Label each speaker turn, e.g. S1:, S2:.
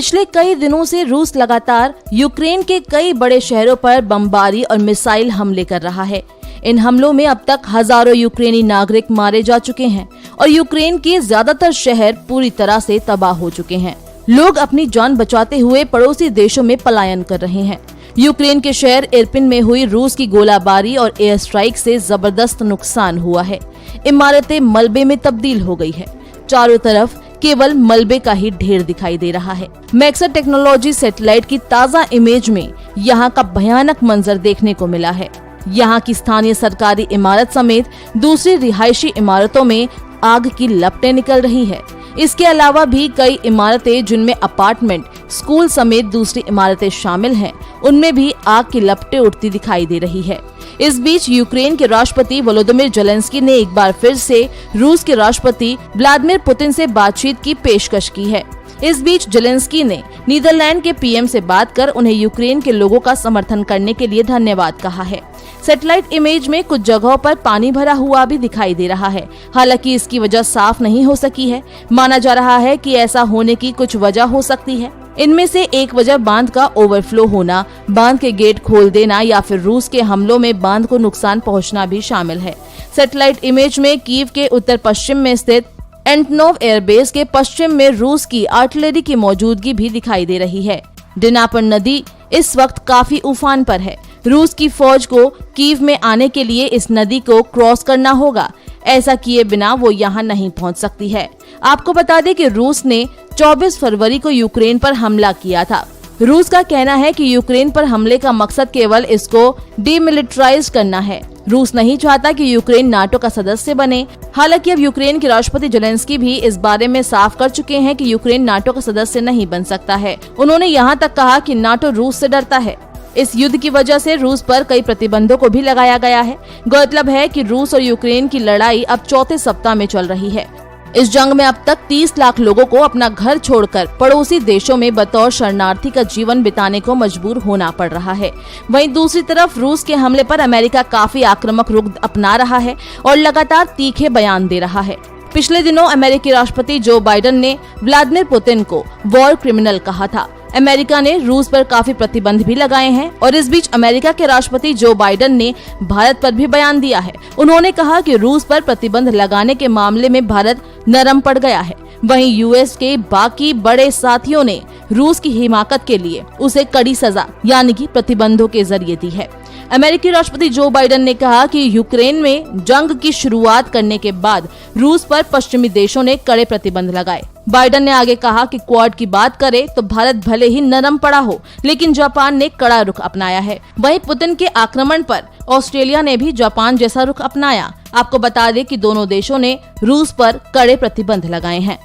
S1: पिछले कई दिनों से रूस लगातार यूक्रेन के कई बड़े शहरों पर बमबारी और मिसाइल हमले कर रहा है। इन हमलों में अब तक हजारों यूक्रेनी नागरिक मारे जा चुके हैं और यूक्रेन के ज्यादातर शहर पूरी तरह से तबाह हो चुके हैं। लोग अपनी जान बचाते हुए पड़ोसी देशों में पलायन कर रहे हैं। यूक्रेन के शहर इरपिन में हुई रूस की गोलाबारी और एयर स्ट्राइक से जबरदस्त नुकसान हुआ है। इमारतें मलबे में तब्दील हो गई है। चारों तरफ केवल मलबे का ही ढेर दिखाई दे रहा है। मैक्सर टेक्नोलॉजी सैटेलाइट की ताज़ा इमेज में यहाँ का भयानक मंजर देखने को मिला है। यहाँ की स्थानीय सरकारी इमारत समेत दूसरी रिहायशी इमारतों में आग की लपटें निकल रही है। इसके अलावा भी कई इमारतें जिनमें अपार्टमेंट, स्कूल समेत दूसरी इमारतें शामिल हैं, उनमें भी आग की लपटें उठती दिखाई दे रही है। इस बीच यूक्रेन के राष्ट्रपति वोलोदिमीर ज़ेलेंस्की ने एक बार फिर से रूस के राष्ट्रपति व्लादिमीर पुतिन से बातचीत की पेशकश की है। इस बीच ज़ेलेंस्की ने नीदरलैंड के पीएम से बात कर उन्हें यूक्रेन के लोगों का समर्थन करने के लिए धन्यवाद कहा है। सैटेलाइट इमेज में कुछ जगहों पर पानी भरा हुआ भी दिखाई दे रहा है। हालांकि इसकी वजह साफ नहीं हो सकी है। माना जा रहा है कि ऐसा होने की कुछ वजह हो सकती है। इनमें से एक वजह बांध का ओवरफ्लो होना, बांध के गेट खोल देना या फिर रूस के हमलों में बांध को नुकसान पहुंचना भी शामिल है। सैटेलाइट इमेज में कीव के उत्तर पश्चिम में स्थित एंटनोव एयरबेस के पश्चिम में रूस की आर्टिलरी की मौजूदगी भी दिखाई दे रही है। डिनापर नदी इस वक्त काफी उफान पर है। रूस की फौज को कीव में आने के लिए इस नदी को क्रॉस करना होगा। ऐसा किए बिना वो यहाँ नहीं पहुँच सकती है। आपको बता दें कि रूस ने 24 फरवरी को यूक्रेन पर हमला किया था। रूस का कहना है कि यूक्रेन पर हमले का मकसद केवल इसको डीमिलिटराइज करना है। रूस नहीं चाहता कि यूक्रेन नाटो का सदस्य बने। हालांकि अब यूक्रेन के राष्ट्रपति ज़ेलेंस्की भी इस बारे में साफ कर चुके हैं कि यूक्रेन नाटो का सदस्य नहीं बन सकता है। उन्होंने यहाँ तक कहा कि नाटो रूस से डरता है। इस युद्ध की वजह से रूस पर कई प्रतिबंधों को भी लगाया गया है। गौरतलब है कि रूस और यूक्रेन की लड़ाई अब चौथे सप्ताह में चल रही है। इस जंग में अब तक 30 लाख लोगों को अपना घर छोड़कर पड़ोसी देशों में बतौर शरणार्थी का जीवन बिताने को मजबूर होना पड़ रहा है। वहीं दूसरी तरफ रूस के हमले पर अमेरिका काफी आक्रामक रुख अपना रहा है और लगातार तीखे बयान दे रहा है। पिछले दिनों अमेरिकी राष्ट्रपति जो बाइडेन ने व्लादिमीर पुतिन को वॉर क्रिमिनल कहा था। अमेरिका ने रूस पर काफी प्रतिबंध भी लगाए हैं और इस बीच अमेरिका के राष्ट्रपति जो बाइडेन ने भारत पर भी बयान दिया है। उन्होंने कहा कि रूस पर प्रतिबंध लगाने के मामले में भारत नरम पड़ गया है। वहीं यूएस के बाकी बड़े साथियों ने रूस की हिमाकत के लिए उसे कड़ी सजा यानी कि प्रतिबंधों के जरिए दी है। अमेरिकी राष्ट्रपति जो बाइडेन ने कहा कि यूक्रेन में जंग की शुरुआत करने के बाद रूस पर पश्चिमी देशों ने कड़े प्रतिबंध लगाए। बाइडेन ने आगे कहा कि क्वाड की बात करें तो भारत भले ही नरम पड़ा हो, लेकिन जापान ने कड़ा रुख अपनाया है। वहीं पुतिन के आक्रमण पर ऑस्ट्रेलिया ने भी जापान जैसा रुख अपनाया। आपको बता दें कि दोनों देशों ने रूस पर कड़े प्रतिबंध लगाए हैं।